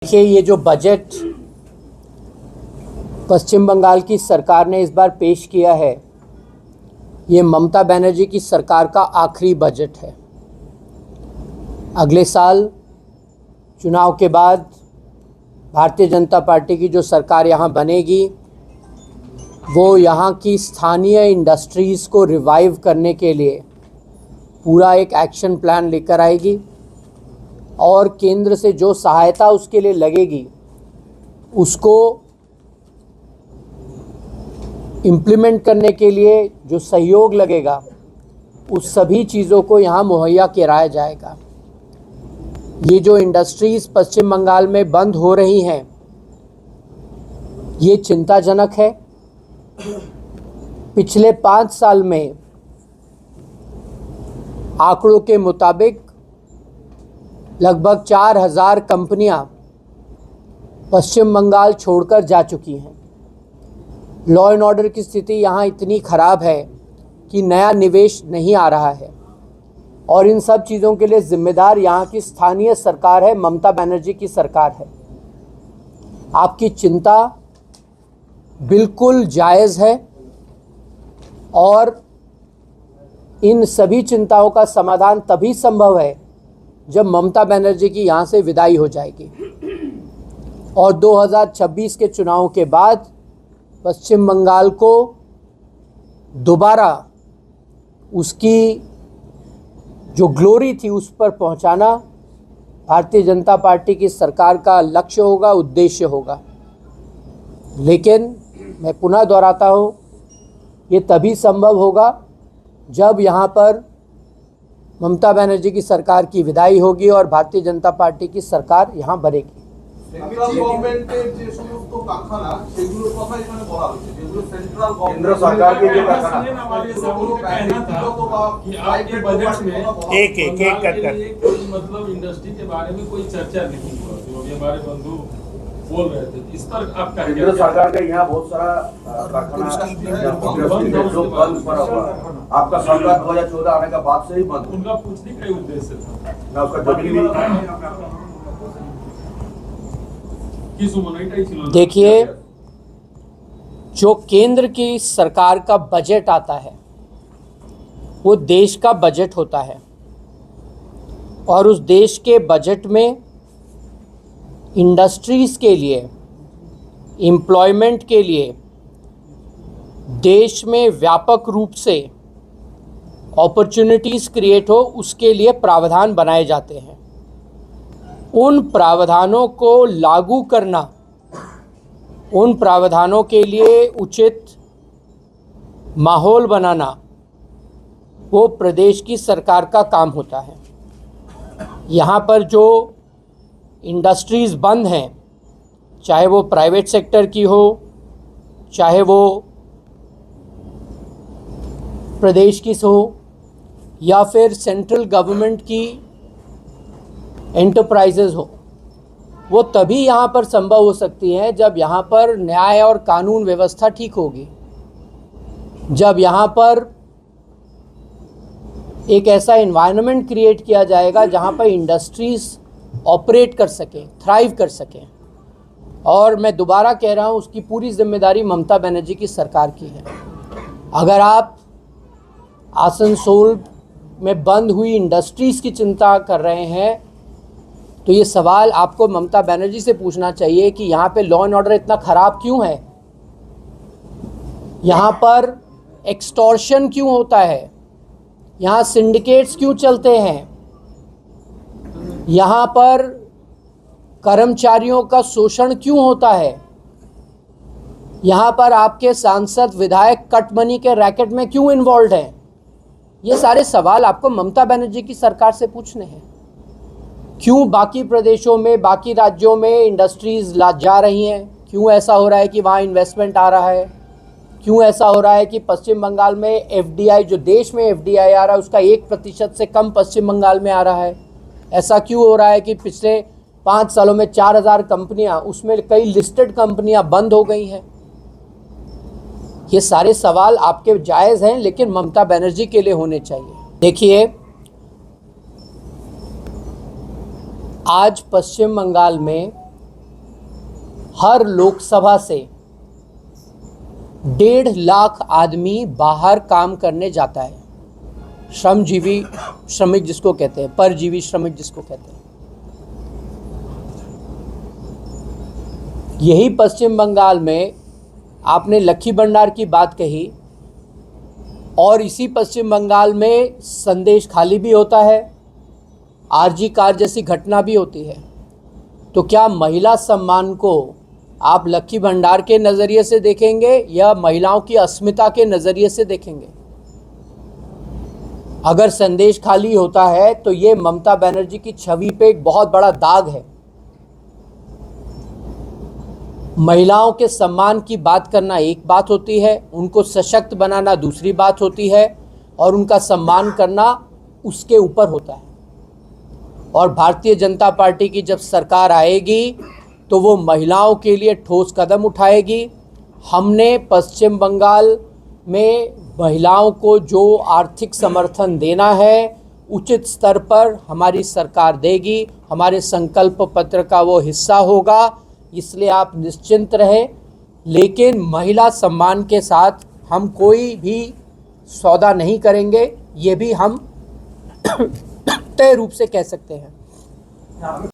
देखिए, ये जो बजट पश्चिम बंगाल की सरकार ने इस बार पेश किया है, ये ममता बनर्जी की सरकार का आखिरी बजट है। अगले साल चुनाव के बाद भारतीय जनता पार्टी की जो सरकार यहाँ बनेगी, वो यहाँ की स्थानीय इंडस्ट्रीज़ को रिवाइव करने के लिए पूरा एक एक्शन प्लान लेकर आएगी और केंद्र से जो सहायता उसके लिए लगेगी उसको इम्प्लीमेंट करने के लिए जो सहयोग लगेगा उस सभी चीज़ों को यहाँ मुहैया कराया जाएगा। ये जो इंडस्ट्रीज़ पश्चिम बंगाल में बंद हो रही हैं, ये चिंताजनक है। पिछले 5 साल में आंकड़ों के मुताबिक लगभग 4000 कंपनियां पश्चिम बंगाल छोड़कर जा चुकी हैं। लॉ एंड ऑर्डर की स्थिति यहाँ इतनी ख़राब है कि नया निवेश नहीं आ रहा है और इन सब चीज़ों के लिए जिम्मेदार यहाँ की स्थानीय सरकार है, ममता बनर्जी की सरकार है। आपकी चिंता बिल्कुल जायज़ है और इन सभी चिंताओं का समाधान तभी संभव है जब ममता बनर्जी की यहाँ से विदाई हो जाएगी और 2026 के चुनाव के बाद पश्चिम बंगाल को दोबारा उसकी जो ग्लोरी थी उस पर पहुँचाना भारतीय जनता पार्टी की सरकार का लक्ष्य होगा, उद्देश्य होगा। लेकिन मैं पुनः दोहराता हूँ, ये तभी संभव होगा जब यहाँ पर ममता बनर्जी की सरकार की विदाई होगी और भारतीय जनता पार्टी की सरकार यहाँ बनेगी। केंद्र सरकार के जो एक मतलब इंडस्ट्री के बारे में कोई चर्चा नहीं हुआ। हमारे बंधु बोल रहे थे, इस पर आपका केंद्र सरकार का यहाँ बहुत सारा कारखाना जो बंद पड़ा हुआ। आपका सरकार 2014 आने का बाद से ही बंद। उनका पूछने का उद्देश्य था ना उसका जमीन भी। देखिए, जो केंद्र की सरकार का बजट आता है वो देश का बजट होता है और उस देश के बजट में इंडस्ट्रीज़ के लिए, एम्प्लॉयमेंट के लिए देश में व्यापक रूप से अपॉर्चुनिटीज़ क्रिएट हो, उसके लिए प्रावधान बनाए जाते हैं। उन प्रावधानों को लागू करना, उन प्रावधानों के लिए उचित माहौल बनाना, वो प्रदेश की सरकार का काम होता है। यहाँ पर जो इंडस्ट्रीज़ बंद हैं, चाहे वो प्राइवेट सेक्टर की हो, चाहे वो प्रदेश की हो या फिर सेंट्रल गवर्नमेंट की एंटरप्राइजेज हो, वो तभी यहाँ पर संभव हो सकती हैं जब यहाँ पर न्याय और कानून व्यवस्था ठीक होगी, जब यहाँ पर एक ऐसा एनवायरनमेंट क्रिएट किया जाएगा जहाँ पर इंडस्ट्रीज़ ऑपरेट कर सकें, थ्राइव कर सकें। और मैं दोबारा कह रहा हूँ, उसकी पूरी जिम्मेदारी ममता बनर्जी की सरकार की है। अगर आप आसनसोल में बंद हुई इंडस्ट्रीज़ की चिंता कर रहे हैं तो ये सवाल आपको ममता बनर्जी से पूछना चाहिए कि यहाँ पे लॉ एंड ऑर्डर इतना ख़राब क्यों है, यहाँ पर एक्सटॉर्शन क्यों होता है, यहाँ सिंडिकेट्स क्यों चलते हैं, यहाँ पर कर्मचारियों का शोषण क्यों होता है, यहाँ पर आपके सांसद विधायक कट मनी के रैकेट में क्यों इन्वॉल्व हैं। ये सारे सवाल आपको ममता बनर्जी की सरकार से पूछने हैं। क्यों बाकी प्रदेशों में, बाकी राज्यों में इंडस्ट्रीज़ जा रही हैं, क्यों ऐसा हो रहा है कि वहाँ इन्वेस्टमेंट आ रहा है, क्यों ऐसा हो रहा है कि पश्चिम बंगाल में एफडीआई, जो देश में एफडीआई आ रहा है उसका 1% से कम पश्चिम बंगाल में आ रहा है। ऐसा क्यों हो रहा है कि पिछले 5 सालों में 4000 कंपनियां, उसमें कई लिस्टेड कंपनियां बंद हो गई हैं। ये सारे सवाल आपके जायज़ हैं, लेकिन ममता बनर्जी के लिए होने चाहिए। देखिए, आज पश्चिम बंगाल में हर लोकसभा से 1.5 लाख आदमी बाहर काम करने जाता है। श्रमजीवी श्रमिक जिसको कहते हैं, परजीवी श्रमिक जिसको कहते हैं। यही पश्चिम बंगाल में आपने लक्की भंडार की बात कही, और इसी पश्चिम बंगाल में संदेश खाली भी होता है, आरजी कार जैसी घटना भी होती है। तो क्या महिला सम्मान को आप लक्की भंडार के नज़रिए से देखेंगे या महिलाओं की अस्मिता के नज़रिए से देखेंगे? अगर संदेश खाली होता है तो ये ममता बनर्जी की छवि पे एक बहुत बड़ा दाग है। महिलाओं के सम्मान की बात करना एक बात होती है, उनको सशक्त बनाना दूसरी बात होती है, और उनका सम्मान करना उसके ऊपर होता है। और भारतीय जनता पार्टी की जब सरकार आएगी तो वो महिलाओं के लिए ठोस कदम उठाएगी। हमने पश्चिम बंगाल में महिलाओं को जो आर्थिक समर्थन देना है उचित स्तर पर हमारी सरकार देगी, हमारे संकल्प पत्र का वो हिस्सा होगा, इसलिए आप निश्चिंत रहें। लेकिन महिला सम्मान के साथ हम कोई भी सौदा नहीं करेंगे, ये भी हम तय रूप से कह सकते हैं।